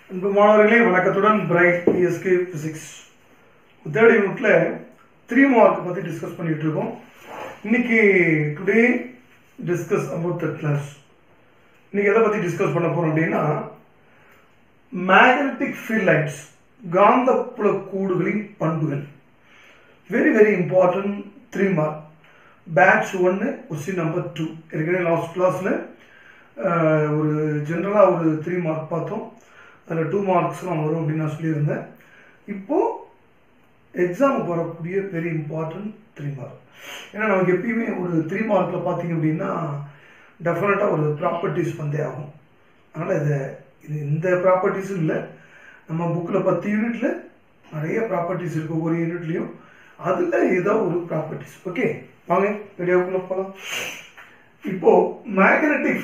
மாணவர்களே வணக்கத்துடன் bright PSK physics third யூனிட்ல 3 மார்க் பத்தி டிஸ்கஸ் பண்ணிட்டு இருக்கோம். இன்னைக்கு today discuss about the class. இன்னைக்கு எதை பத்தி டிஸ்கஸ் பண்ண போறோம் அப்படின்னா மேக்னெட்டிக் ஃபீல்ட் லைன்ஸ், காந்தப்புல கூடுகளின் பண்புகள். Very very important 3 mark. Batch 1 question number 2. ஏற்கனவே லாஸ்ட் கிளாஸ்ல ஒரு ஜென்ரலாக ஒரு 3 மார்க் பார்த்தோம். அதில் 2 மார்க்ஸ்லாம் வரும் அப்படின்னு நான் சொல்லியிருந்தேன். இப்போது எக்ஸாமுக்கு வரக்கூடிய வெரி இம்பார்ட்டன்ட் 3 மார்க். ஏன்னா நமக்கு எப்பயுமே ஒரு 3 மார்க்கில் பார்த்தீங்க அப்படின்னா டெஃபினட்டாக ஒரு ப்ராப்பர்ட்டிஸ் வந்தே ஆகும். அதனால் இது இந்த ப்ராப்பர்ட்டிஸும் இல்லை, நம்ம புக்கில் 10 யூனிட்டில் நிறைய ப்ராப்பர்ட்டிஸ் இருக்குது. ஒவ்வொரு யூனிட்லேயும் அதில் ஏதோ ஒரு ப்ராப்பர்ட்டிஸ். ஓகே, வாங்க வீடியோக்குள்ளே போகலாம். இப்போது மேக்னெட்டிக்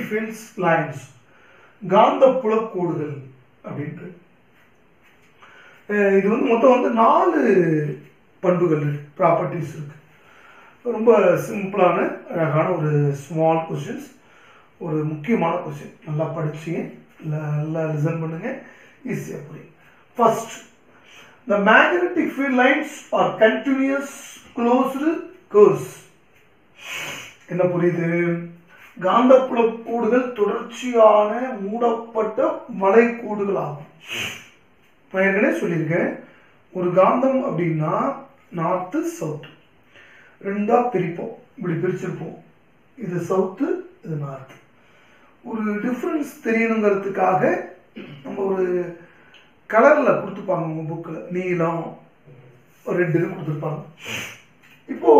ஃபீல்ட்ஸ் லைன்ஸ், காந்தப்புல கோடுகள் அப்படின்ட்டு இது மொத்தம் 4 பண்புகள் ப்ராப்பர்ட்டிஸ் இருக்கு. ரொம்ப சிம்பிளான அழகான ஒரு ஸ்மால் கொஸ்டின்ஸ், ஒரு முக்கியமான கொஸ்டின். நல்லா படிச்சீங்க, நல்லா லிசன் பண்ணுங்க, ஈஸியா புரியும். First, the magnetic field lines are continuous closed curves. என்ன புரியுது? காந்தப்புல கோடுகள் தொடர்ச்சியான மூடப்பட்ட வளைகோடுகள் ஆகும். நான் ஏற்கனவே சொல்லியிருக்கேன், ஒரு காந்தம் அப்படின்னா நார்த்து சவுத்து ரெண்டா பிரிப்போம். இப்படி பிரிச்சிருப்போம், இது சவுத்து இது நார்த்து. ஒரு டிஃப்ரென்ஸ் தெரியணுங்கிறதுக்காக நம்ம ஒரு கலர்ல கொடுத்துருப்பாங்க உங்க புக்கில், நீலம் ரெட்டுன்னு கொடுத்துருப்பாங்க. இப்போ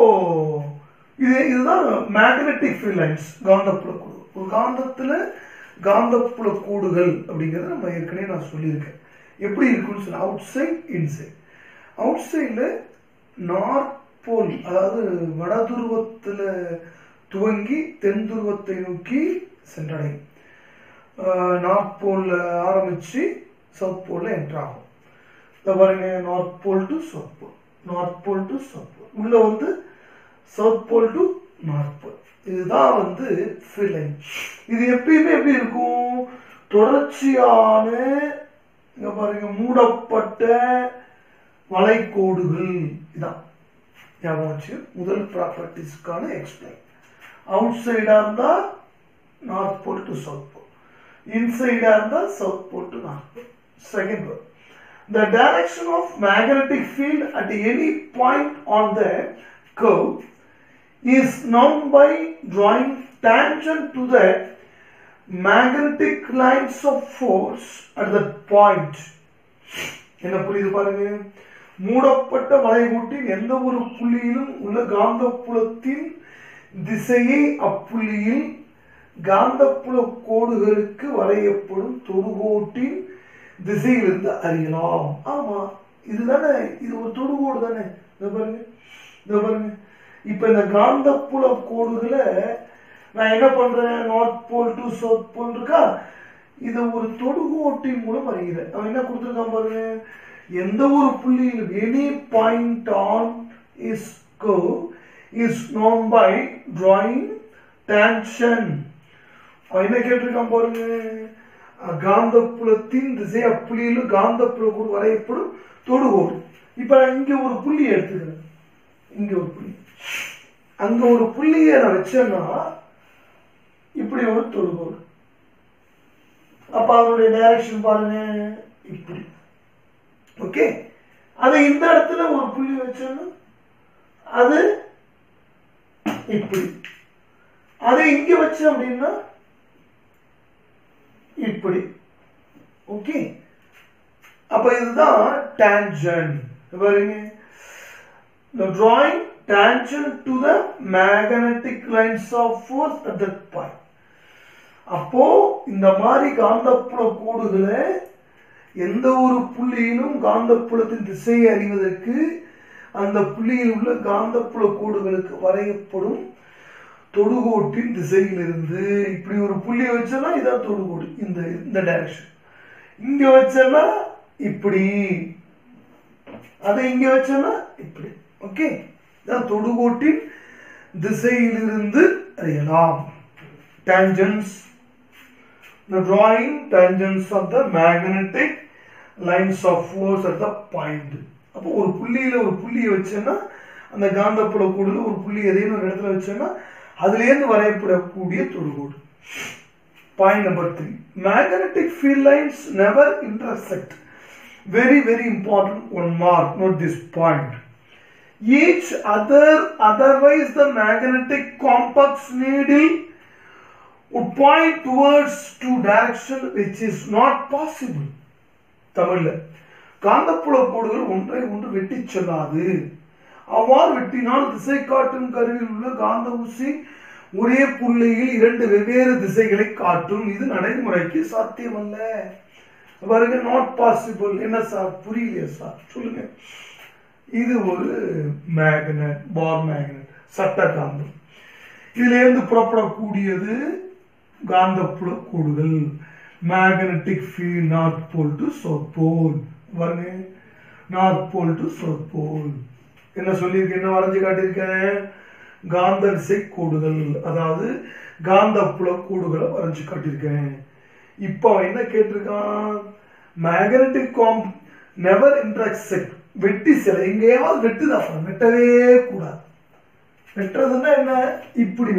இதுதான் மேக்னெட்டிக் ஃபீல்ட் லைன்ஸ், காந்தப்புல கோடு. ஒரு காந்தத்துல காந்தப்புல கோடுகள் அப்படிங்கிறத நம்ம ஏற்கனவே நான் சொல்லியிருக்கேன். எப்படி இருக்குன்னு சொன்ன, அவுட் சைட் இன்சைட். அவுட் சைட்ல நார்த் போல், அதாவது வட துருவத்துல துவங்கி தென் துருவத்தை நோக்கி சென்றடையும். நார்த் போல்ல ஆரம்பிச்சு சவுத் போல்ல என்டர் ஆகும். பாருங்க, north pole to south pole, north pole to south pole, உள்ள south pole to north pole. இதுதான் ஃபீல்ட் லைன். இது எப்பயுமே எப்படி இருக்கும்? தொடர்ச்சியான, இங்க பாருங்க, மூடப்பட்ட வளைகோடுகள். இதான் ஞாபகம் வச்சு முதல் ப்ராப்பர்ட்டிஸ்க்கான எக்ஸ்பிளைன். அவுட் சைடா இருந்தா north pole to south pole, இன்சைடா இருந்தா south pole to north pole. Second one, the direction of magnetic field at any point on the curve is known by drawing tangent to the magnetic lines of force at that point. என்ன புரியுது பாருங்க? மூடப்பட்ட வளைகோட்டின் எந்த ஒரு புள்ளியிலும் உள்ள காந்தப்புலத்தின் திசையை அப்புள்ளியில் காந்தப்புல கோடுகளுக்கு வரையப்படும் தொடுகோட்டின் திசையிலிருந்து அறியலாம். ஆமா, இதுதானே, இது ஒரு தொடுகோடு தானே. பாருங்க, இப்ப இந்த காந்தப்புல கோடுகளை நான் என்ன பண்றேன்? North pole to south pole இருக்கா, இதை ஒரு தொடுகோட்டின் மூலம் அறிகிறேன். அவன் என்ன கொடுத்துருக்கான் பாருங்க, எந்த ஒரு புள்ளியிலும் any point on is curve is known by drawing tangent. அவன் என்ன கேட்டிருக்கான் பாருங்க, காந்தப்புலத்தின் திசை அப்புள்ளியிலும் காந்தப்புல கோடு வரையப்படும் தொடுகோடு. இப்ப இங்க ஒரு புள்ளி எடுத்துக்கிறேன், இங்க ஒரு புள்ளி, அங்க ஒரு புள்ளியை நான் வச்சேன்னா இப்படி ஒரு தொடுகோடு. அப்ப அதனுடைய டைரக்ஷன் பாருங்க, இப்படி. ஓகே, அதை இந்த இடத்துல ஒரு புள்ளி வச்சோன்னா அது இப்படி. அதை இங்க வச்சோம் அப்படின்னா இப்படி. ஓகே, அப்ப இதுதான் டான்ஜென்ட். பாருங்க, the drawing tangent to the magnetic lines of force at that point. அப்போ இந்த மாதிரி காந்தப்புல கோடுகளை எந்த ஒரு புள்ளியிலும் காந்தப்புலத்தின் திசையை அறிவதற்கு அந்த புள்ளியில் உள்ள காந்தப்புல கோடுகளுக்கு வரையப்படும் தொடுகோட்டின் திசையிலிருந்து இப்படி ஒரு புள்ளி வச்சோம்னா இதான் தொடுகோடு, இந்த டைரக்ஷன். இங்க வச்சோம்னா இப்படி, அதை இங்க வச்சோம்னா இப்படி. ஓகே, இதான் தொடுகோட்டின் திசையிலிருந்து அறியலாம். Tangents. The drawing tangents of the magnetic lines of force at the point. அப்போ ஒரு புள்ளியில ஒரு புள்ளியை வச்சேன்னா அந்த காந்தப்புல கோடுல ஒரு புள்ளி எதையும் ஒரு இடத்துல வச்சேன்னா அதுலேருந்து வரையப்படக்கூடிய தொடுகோடு. Point number 3. Magnetic field lines never intersect. Very, very important one mark. Note this point. Each otherwise the magnetic compass needle would point towards two direction which is not possible. தமிழ்ல காந்தப்புல கோடுகள் ஒன்றை ஒன்று வெட்டி செல்லாது. அவ்வாறு வெட்டினால் திசை காட்டும் கருவியில் உள்ள காந்த ஊசி ஒரே புள்ளியில் இரண்டு வெவ்வேறு திசைகளை காட்டும். இது நடைமுறைக்கு சாத்தியமல்ல. பாருங்க, நாட் பாசிபிள். என்ன சார் புரியலையா சார் சொல்லுங்க. இது ஒரு மேக்னெட், பார் மேக்னெட், சட்ட காந்தம். இதுல இருந்து புறப்படக்கூடியது காந்தப்புல கோடுகள். Magnetic field north pole to south pole. பாருங்க, north pole to south pole. என்ன சொல்லியிருக்கேன், என்ன வரைஞ்சு காட்டியிருக்கேன், காந்த விசை கோடுகள், அதாவது காந்தப்புல கோடுகளை வரைஞ்சு காட்டியிருக்கேன். இப்போ என்ன கேட்டிருக்கான், மேக்னெட்டிக் காம்ப் நெவர் இன்டர்செக்ட். வெட்டி சில எங்கேயாவது வெட்டுதான், வெட்டவே கூடாது. வெட்டுறதுன்னா என்ன, இப்படி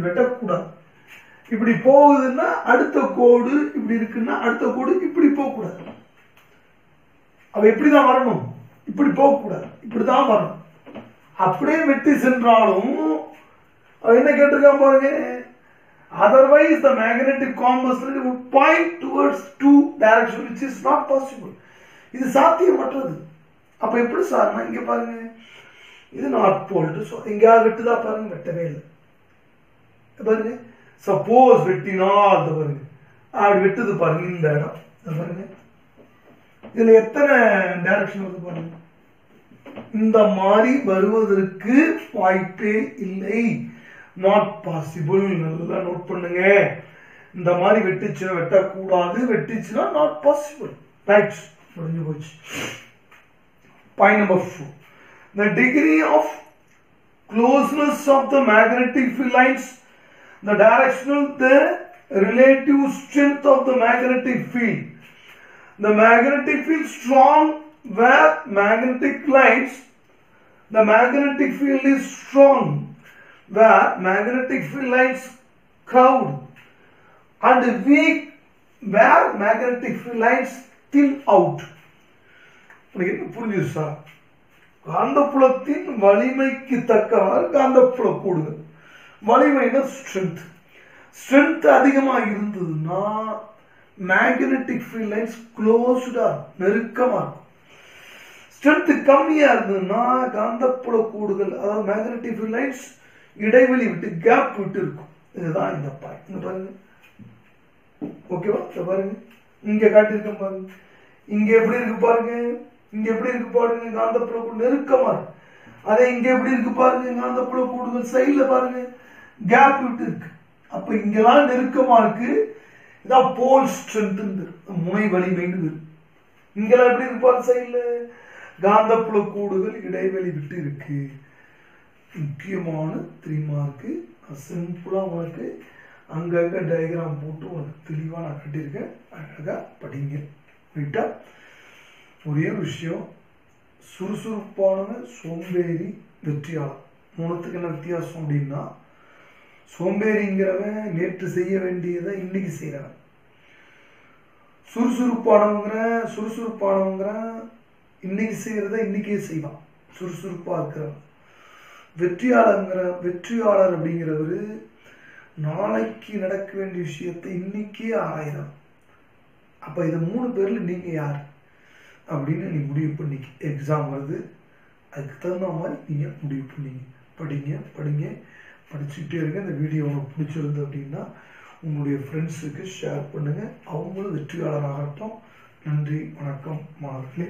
வெட்டக்கூடாது. இப்படி போகுதுன்னா அடுத்த கோடு இப்படி இருக்குன்னா அடுத்த கோடு இப்படி போகக்கூடாது. அவ எப்படிதான் வரணும், இப்படி போகக்கூடாது, இப்படிதான் வரணும். அப்படியே வெட்டி சென்றாலும் என்ன கேட்டிருக்கான் பாருங்க, otherwise the magnetic compass would point towards two direction which is not possible. இது சாத்தியமற்றது. அப்ப எப்படி சார், இங்க பாருங்க, இது நார்த் போல் டு சவுத். எங்கேயாவது வெட்டுதா பாருங்க, வெட்டவே இல்லை. பாருங்க, சப்போஸ் வெட்டினால் பாருங்க அப்படி வெட்டுது பாருங்க, இந்த இடம் பாருங்க. இதுல எத்தனை டைரக்ஷன் வருது பாருங்க. இந்த மாதிரி வருவதற்கு வாய்ப்பே இல்லை. Not possible. நல்லா நோட் பண்ணுங்க. இந்த மாதிரி வெட்டிச்சுன்னா வெட்டக்கூடாது, வெட்டிச்சுன்னா நாட் பாசிபிள். ரைட், முடிஞ்சு போச்சு. Point number 4. The degree of closeness of the magnetic field lines, the directional, the relative strength of the magnetic field. The magnetic field strong where magnetic lines, the magnetic field is strong where magnetic field lines crowd, and weak where magnetic field lines thin out. புரிஞ்சுது sir? காந்தப்புலத்தின் வலிமைக்கு தக்கவாறு காந்தப்புல கோடுகள். வலிமைனா strength. Strength அதிகமா இருந்ததுன்னா magnetic field lines க்ளோஸ்டா, நெருக்கமா இருக்கும். ஸ்ட்ரென்த் கம்மியா இருந்ததுன்னா காந்தப்புல கோடுகள், அதாவது மேக்னெட்டிக் ஃபீல்ட் லைன்ஸ் இடைவெளி விட்டு, கேப் விட்டு இருக்கும். இதுதான் இந்த பாயிண்ட். இங்க பாருங்க, ஓகேவா? பாருங்க, இங்க காட்டியிருக்கேன் பாருங்க. இங்க எப்படி இருக்கு பாருங்க, இங்க எப்படி இருக்கு பாருங்க, காந்தப்புல கோடு நெருக்கமா இருக்கு. அதே இங்க எப்படி இருக்கு பாருங்க, காந்தப்புல கோடுகள் சைட்ல பாருங்க கேப் விட்டு இருக்கு. அப்ப இங்கெல்லாம் நெருக்கமா இருக்கு. இதான் போல் ஸ்ட்ரென்த், முனை வலிமைன்னு. இங்கெல்லாம் எப்படி இருக்கு பாருங்க, சைட்ல காந்தப்புல கோடுகள் இடைவெளி விட்டு இருக்கு. முக்கியமான 3 மார்க்கு. சிம்பிளா உனக்கு அங்கங்க டயக்ராம் போட்டு உனக்கு தெளிவா நான் கட்டியிருக்கேன். அழகா படிங்க. ரைட்டா? ஒரே விஷயம், சுறுசுறுப்பானவன், சோம்பேறி, வெற்றியாளர். மூணுத்துக்கு என்ன வித்தியாசம் அப்படின்னா, சோம்பேறிங்கிறவன் நேற்று செய்ய வேண்டியதை இன்னைக்கு செய்யறவன். சுறுசுறுப்பானவங்கிற இன்னைக்கு செய்யறத இன்னைக்கே செய்வான், சுறுசுறுப்பா இருக்கிறவன். வெற்றியாளர் அப்படிங்கிறவரு நாளைக்கு நடக்க வேண்டிய விஷயத்தை இன்னைக்கே ஆராயலாம். அப்ப இது 3 பேர்ல நீங்க யார் அப்படின்னு நீ முடிவு பண்ணிக்க. எக்ஸாம் வருது, அதுக்கு தகுந்த மாதிரி நீங்க முடிவு பண்ணிங்க. படிங்க, படிச்சுக்கிட்டே இருங்க. இந்த வீடியோ உங்களுக்கு பிடிச்சிருந்து அப்படின்னா உங்களுடைய ஃப்ரெண்ட்ஸுக்கு ஷேர் பண்ணுங்க. அவங்களும் வெற்றியாளராகட்டும். நன்றி, வணக்கம் மாணவர்களே.